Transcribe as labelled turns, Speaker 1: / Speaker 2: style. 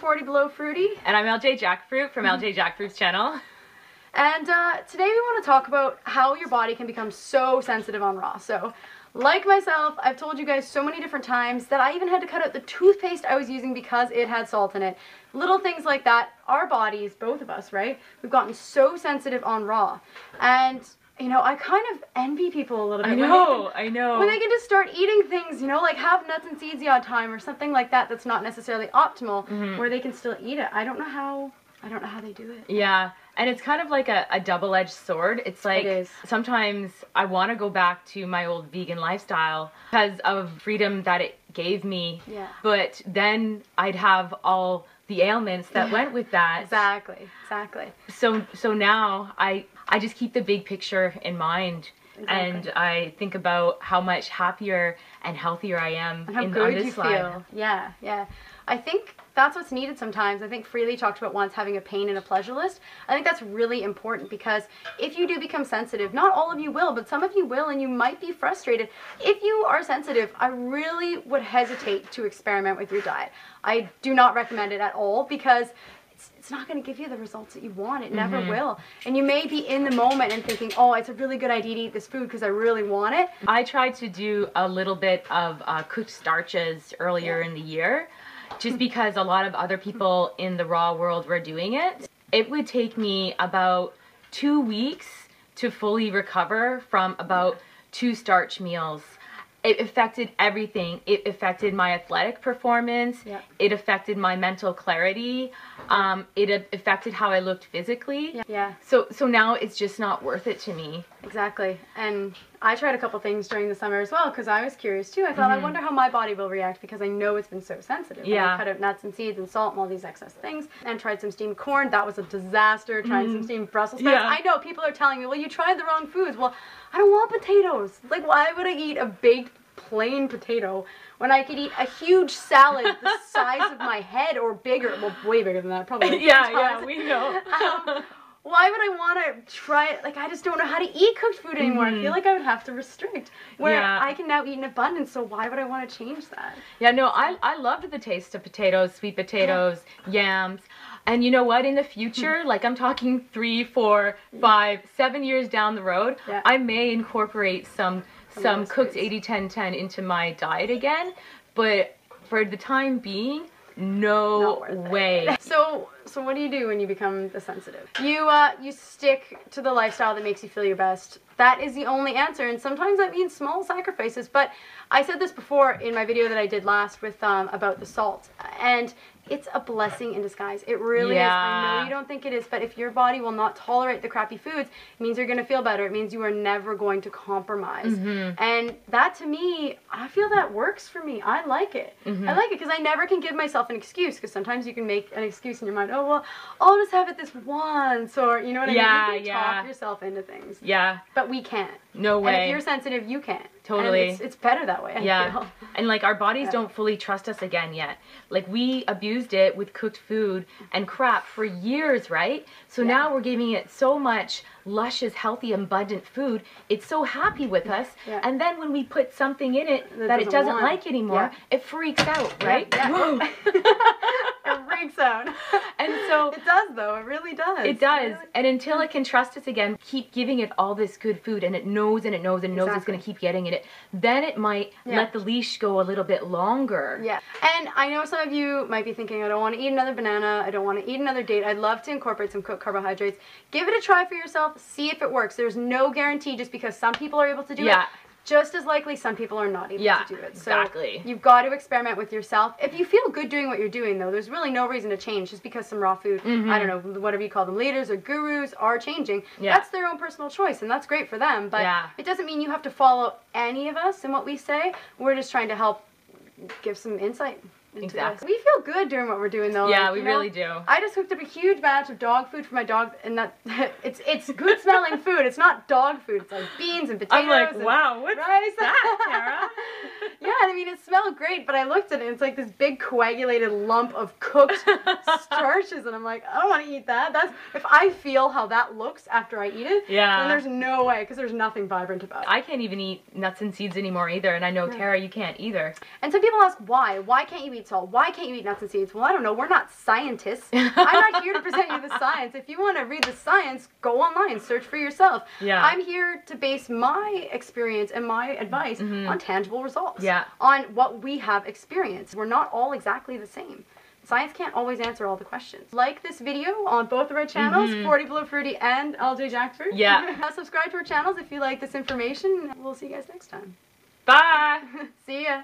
Speaker 1: 40 Below Fruity.
Speaker 2: And I'm LJ Jackfruit from LJ Jackfruit's channel.
Speaker 1: And today we want to talk about how your body can become so sensitive on raw. So, like myself, I've told you guys so many different times that I even had to cut out the toothpaste I was using because it had salt in it. Little things like that. Our bodies, both of us, right? We've gotten so sensitive on raw. And you know, I kind of envy people a little bit.
Speaker 2: I know.
Speaker 1: When they can just start eating things, you know, like have nuts and seeds the odd time or something like that that's not necessarily optimal, where they can still eat it. I don't know how they do it.
Speaker 2: Yeah, and it's kind of like a double-edged sword. It's like,
Speaker 1: it is.
Speaker 2: Sometimes I want to go back to my old vegan lifestyle because of freedom that it gave me.
Speaker 1: Yeah.
Speaker 2: But then I'd have all the ailments that went with that.
Speaker 1: Exactly.
Speaker 2: So now I just keep the big picture in mind.
Speaker 1: Exactly.
Speaker 2: And I think about how much happier and healthier I am
Speaker 1: and how
Speaker 2: on
Speaker 1: good
Speaker 2: this
Speaker 1: you
Speaker 2: slide.
Speaker 1: feel. Yeah. I think that's what's needed sometimes. I think Freely talked about once having a pain and a pleasure list. I think that's really important because if you do become sensitive, not all of you will, but some of you will, and you might be frustrated. If you are sensitive, I really would hesitate to experiment with your diet. I do not recommend it at all because it's not going to give you the results that you want. It never will. And you may be in the moment and thinking, oh, it's a really good idea to eat this food because I really want it.
Speaker 2: I tried to do a little bit of cooked starches earlier in the year, just because a lot of other people in the raw world were doing it. It would take me about 2 weeks to fully recover from about 2 starch meals. It affected everything. It affected my athletic performance.
Speaker 1: Yeah.
Speaker 2: It affected my mental clarity. It affected how I looked physically.
Speaker 1: Yeah.
Speaker 2: So now it's just not worth it to me.
Speaker 1: Exactly. And I tried a couple things during the summer as well because I was curious too. I thought, I wonder how my body will react because I know it's been so sensitive.
Speaker 2: Yeah.
Speaker 1: And I cut out nuts and seeds and salt and all these excess things and tried some steamed corn. That was a disaster. Trying some steamed Brussels sprouts.
Speaker 2: Yeah.
Speaker 1: I know people are telling me, well, you tried the wrong foods. Well, I don't want potatoes. Like, why would I eat a baked plain potato when I could eat a huge salad the size of my head or bigger? Well, way bigger than that, probably.
Speaker 2: Yeah, we know.
Speaker 1: Why would I want to try it? Like, I just don't know how to eat cooked food anymore. I feel like I would have to restrict. Where I can now eat in abundance, so why would I want to change that?
Speaker 2: Yeah, no, I loved the taste of potatoes, sweet potatoes, yams. And you know what? In the future, like I'm talking 3, 4, 5, 7 years down the road, I may incorporate some cooked 80-10-10 into my diet again. But for the time being, no way.
Speaker 1: So what do you do when you become the sensitive? You stick to the lifestyle that makes you feel your best. That is the only answer, and sometimes that means small sacrifices. But I said this before in my video that I did last with about the salt, and it's a blessing in disguise. It really is. I know you don't think it is, but if your body will not tolerate the crappy foods, it means you're going to feel better. It means you are never going to compromise. And that, to me, I feel that works for me. I like it. I like it because I never can give myself an excuse, because sometimes you can make an excuse in your mind. Oh, well, I'll just have it this once, or you know what I mean? You can talk yourself into things. Yeah. But we can't.
Speaker 2: No way.
Speaker 1: And if you're sensitive, you can't.
Speaker 2: Totally.
Speaker 1: And it's better that way, I feel.
Speaker 2: And like our bodies don't fully trust us again yet. Like we abused it with cooked food and crap for years, right? So now we're giving it so much luscious, healthy, abundant food. It's so happy with us. And then when we put something in it that it doesn't like anymore, it freaks out, right?
Speaker 1: It freaks out.
Speaker 2: And so
Speaker 1: it does, though. It really does.
Speaker 2: It does. And until it can trust us again, keep giving it all this good food, and it knows and it knows and knows it's going to keep getting it, then it might let the leash go a little bit longer.
Speaker 1: Yeah. And I know some of you might be thinking, I don't want to eat another banana. I don't want to eat another date. I'd love to incorporate some cooked carbohydrates. Give it a try for yourself. See if it works. There's no guarantee just because some people are able to do it. Just as likely some people are not able to do it. So you've got to experiment with yourself. If you feel good doing what you're doing, though, there's really no reason to change just because some raw food, I don't know, whatever you call them, leaders or gurus are changing. That's their own personal choice, and that's great for them. But it doesn't mean you have to follow any of us in what we say. We're just trying to help give some insight. Exactly. We feel good doing what we're doing, though.
Speaker 2: Yeah,
Speaker 1: like,
Speaker 2: we really do.
Speaker 1: I just cooked up a huge batch of dog food for my dog, and that it's good smelling food. It's not dog food. It's like beans and potatoes.
Speaker 2: I'm like,
Speaker 1: and
Speaker 2: wow, what's that, Tara?
Speaker 1: Yeah, I mean, it smelled great, but I looked at it, and it's like this big coagulated lump of cooked starches, and I'm like, I don't want to eat that. That's if I feel how that looks after I eat it, then there's no way, because there's nothing vibrant about it.
Speaker 2: I can't even eat nuts and seeds anymore either, and I know, Tara, you can't either.
Speaker 1: And some people ask why. Why can't you eat eat salt? Why can't you eat nuts and seeds? Well, I don't know. We're not scientists. I'm not here to present you the science. If you want to read the science, go online, search for yourself.
Speaker 2: Yeah.
Speaker 1: I'm here to base my experience and my advice on tangible results.
Speaker 2: Yeah.
Speaker 1: On what we have experienced. We're not all exactly the same. Science can't always answer all the questions. Like this video on both of our channels, 40 Below Fruity and LJ Jackfruit.
Speaker 2: Yeah.
Speaker 1: Subscribe to our channels if you like this information. We'll see you guys next time.
Speaker 2: Bye.
Speaker 1: See ya.